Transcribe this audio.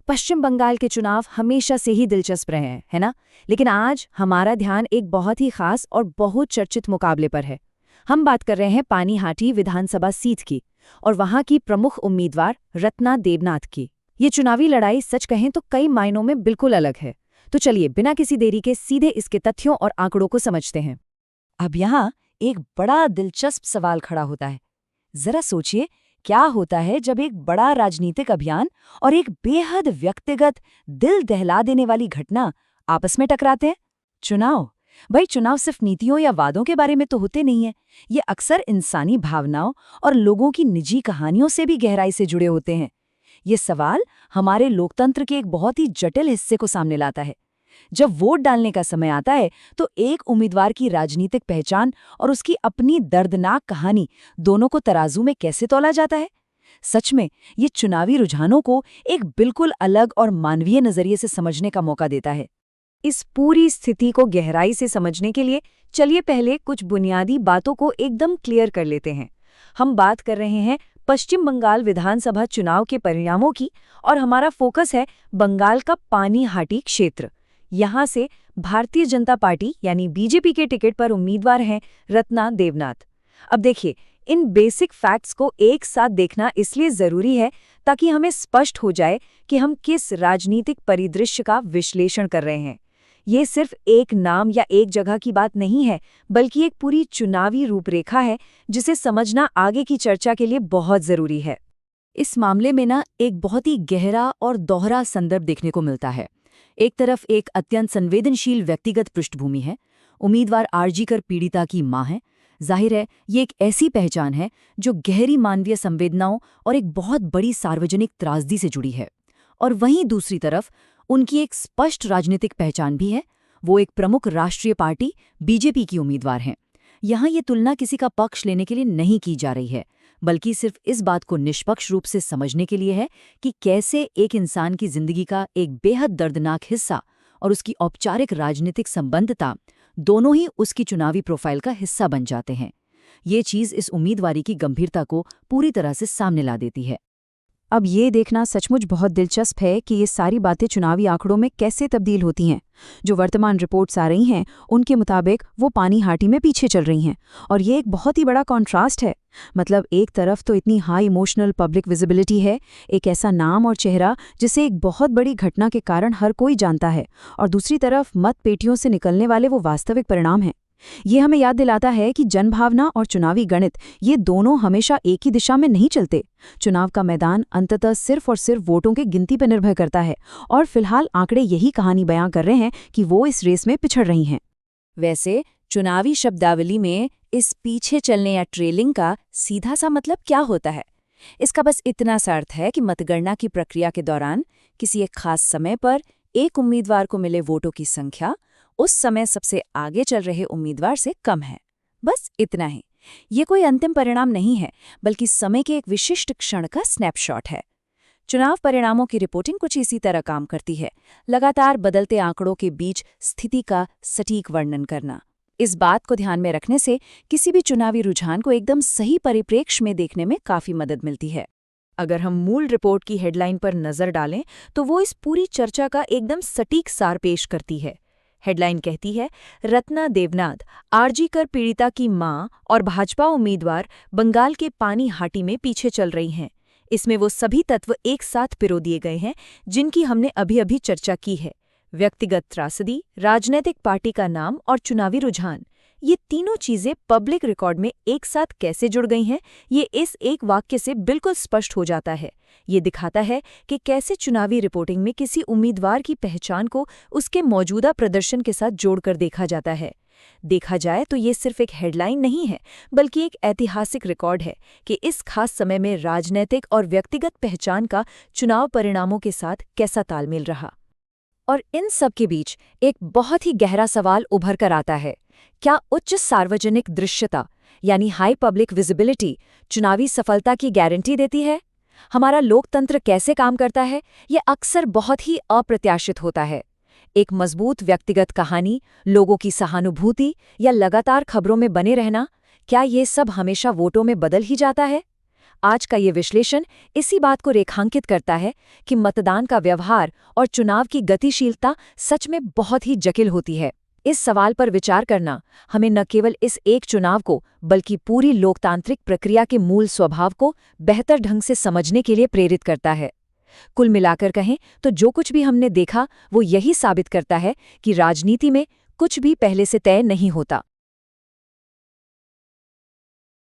पश्चिम बंगाल के चुनाव हमेशा से ही दिलचस्प रहे हैं, है ना? लेकिन आज हमारा ध्यान एक बहुत ही खास और बहुत चर्चित मुकाबले पर है। हम बात कर रहे हैं पानीहाटी विधानसभा सीट की और वहां की प्रमुख उम्मीदवार रत्ना देवनाथ की। ये चुनावी लड़ाई सच कहें तो कई मायनों में बिल्कुल अलग है। तो चलिए बिना किसी देरी के सीधे इसके तथ्यों और आंकड़ों को समझते हैं। अब यहाँ एक बड़ा दिलचस्प सवाल खड़ा होता है। जरा सोचिए, क्या होता है जब एक बड़ा राजनीतिक अभियान और एक बेहद व्यक्तिगत, दिल दहला देने वाली घटना आपस में टकराते हैं? चुनाव। भाई, चुनाव सिर्फ नीतियों या वादों के बारे में तो होते नहीं है। ये अक्सर इंसानी भावनाओं और लोगों की निजी कहानियों से भी गहराई से जुड़े होते हैं। ये सवाल हमारे लोकतंत्र के एक बहुत ही जटिल हिस्से को सामने लाता है। जब वोट डालने का समय आता है तो एक उम्मीदवार की राजनीतिक पहचान और उसकी अपनी दर्दनाक कहानी दोनों को तराजू में कैसे तौला जाता है? सच में ये चुनावी रुझानों को एक बिल्कुल अलग और मानवीय नजरिए से समझने का मौका देता है। इस पूरी स्थिति को गहराई से समझने के लिए चलिए पहले कुछ बुनियादी बातों को एकदम क्लियर कर लेते हैं। हम बात कर रहे हैं पश्चिम बंगाल विधानसभा चुनाव के परिणामों की और हमारा फोकस है बंगाल का पानीहाटी क्षेत्र। यहाँ से भारतीय जनता पार्टी यानी बीजेपी के टिकट पर उम्मीदवार हैं रत्ना देवनाथ। अब देखिए, इन बेसिक फैक्ट्स को एक साथ देखना इसलिए जरूरी है ताकि हमें स्पष्ट हो जाए कि हम किस राजनीतिक परिदृश्य का विश्लेषण कर रहे हैं। ये सिर्फ एक नाम या एक जगह की बात नहीं है, बल्कि एक पूरी चुनावी रूपरेखा है जिसे समझना आगे की चर्चा के लिए बहुत जरूरी है। इस मामले में एक बहुत ही गहरा और दोहरा संदर्भ देखने को मिलता है। एक तरफ एक अत्यंत संवेदनशील व्यक्तिगत पृष्ठभूमि है। उम्मीदवार आरजीकर पीड़िता की मां है। जाहिर है, ये एक ऐसी पहचान है जो गहरी मानवीय संवेदनाओं और एक बहुत बड़ी सार्वजनिक त्रासदी से जुड़ी है। और वहीं दूसरी तरफ उनकी एक स्पष्ट राजनीतिक पहचान भी है। वो एक प्रमुख राष्ट्रीय पार्टी बीजेपी की उम्मीदवार हैं। यहाँ ये तुलना किसी का पक्ष लेने के लिए नहीं की जा रही है, बल्कि सिर्फ इस बात को निष्पक्ष रूप से समझने के लिए है कि कैसे एक इंसान की जिंदगी का एक बेहद दर्दनाक हिस्सा और उसकी औपचारिक राजनीतिक संबद्धता दोनों ही उसकी चुनावी प्रोफाइल का हिस्सा बन जाते हैं। ये चीज़ इस उम्मीदवारी की गंभीरता को पूरी तरह से सामने ला देती है। अब ये देखना सचमुच बहुत दिलचस्प है कि ये सारी बातें चुनावी आंकड़ों में कैसे तब्दील होती हैं। जो वर्तमान रिपोर्ट्स आ रही हैं, उनके मुताबिक वो पानीहाटी में पीछे चल रही हैं, और ये एक बहुत ही बड़ा कॉन्ट्रास्ट है। मतलब एक तरफ तो इतनी हाई इमोशनल पब्लिक विजिबिलिटी है, एक ऐसा नाम और चेहरा जिसे एक बहुत बड़ी घटना के कारण हर कोई जानता है, और दूसरी तरफ मत पेटियों से निकलने वाले वो वास्तविक परिणाम हैं। ये हमें याद दिलाता है कि जनभावना और चुनावी गणित ये दोनों हमेशा एक ही दिशा में नहीं चलते। चुनाव का मैदान अंततः सिर्फ और सिर्फ वोटों की गिनती पर निर्भर करता है, और फिलहाल आंकड़े यही कहानी बयां कर रहे हैं कि वो इस रेस में पिछड़ रही हैं। वैसे चुनावी शब्दावली में इस पीछे चलने या ट्रेलिंग का सीधा सा मतलब क्या होता है? इसका बस इतना सा अर्थ है कि मतगणना की प्रक्रिया के दौरान किसी एक खास समय पर एक उम्मीदवार को मिले वोटों की संख्या उस समय सबसे आगे चल रहे उम्मीदवार से कम है। बस इतना ही। ये कोई अंतिम परिणाम नहीं है, बल्कि समय के एक विशिष्ट क्षण का स्नैपशॉट है। चुनाव परिणामों की रिपोर्टिंग कुछ इसी तरह काम करती है, लगातार बदलते आंकड़ों के बीच स्थिति का सटीक वर्णन करना। इस बात को ध्यान में रखने से किसी भी चुनावी रुझान को एकदम सही परिप्रेक्ष्य में देखने में काफी मदद मिलती है। अगर हम मूल रिपोर्ट की हेडलाइन पर नजर डालें तो वो इस पूरी चर्चा का एकदम सटीक सार पेश करती है। हेडलाइन कहती है, रत्ना देवनाथ, आरजीकर पीड़िता की मां और भाजपा उम्मीदवार बंगाल के पानीहाटी में पीछे चल रही हैं। इसमें वो सभी तत्व एक साथ पिरो दिए गए हैं जिनकी हमने अभी अभी चर्चा की है। व्यक्तिगत त्रासदी, राजनीतिक पार्टी का नाम और चुनावी रुझान, ये तीनों चीजें पब्लिक रिकॉर्ड में एक साथ कैसे जुड़ गई हैं, ये इस एक वाक्य से बिल्कुल स्पष्ट हो जाता है। ये दिखाता है कि कैसे चुनावी रिपोर्टिंग में किसी उम्मीदवार की पहचान को उसके मौजूदा प्रदर्शन के साथ जोड़कर देखा जाता है। देखा जाए तो ये सिर्फ एक हेडलाइन नहीं है, बल्कि एक ऐतिहासिक रिकॉर्ड है कि इस खास समय में राजनीतिक और व्यक्तिगत पहचान का चुनाव परिणामों के साथ कैसा तालमेल रहा। और इन सब के बीच एक बहुत ही गहरा सवाल उभर कर आता है, क्या उच्च सार्वजनिक दृश्यता यानी हाई पब्लिक विजिबिलिटी चुनावी सफलता की गारंटी देती है? हमारा लोकतंत्र कैसे काम करता है, ये अक्सर बहुत ही अप्रत्याशित होता है। एक मजबूत व्यक्तिगत कहानी, लोगों की सहानुभूति या लगातार खबरों में बने रहना, क्या ये सब हमेशा वोटों में बदल ही जाता है? आज का ये विश्लेषण इसी बात को रेखांकित करता है कि मतदान का व्यवहार और चुनाव की गतिशीलता सच में बहुत ही जटिल होती है। इस सवाल पर विचार करना हमें न केवल इस एक चुनाव को बल्कि पूरी लोकतांत्रिक प्रक्रिया के मूल स्वभाव को बेहतर ढंग से समझने के लिए प्रेरित करता है। कुल मिलाकर कहें तो जो कुछ भी हमने देखा वो यही साबित करता है कि राजनीति में कुछ भी पहले से तय नहीं होता।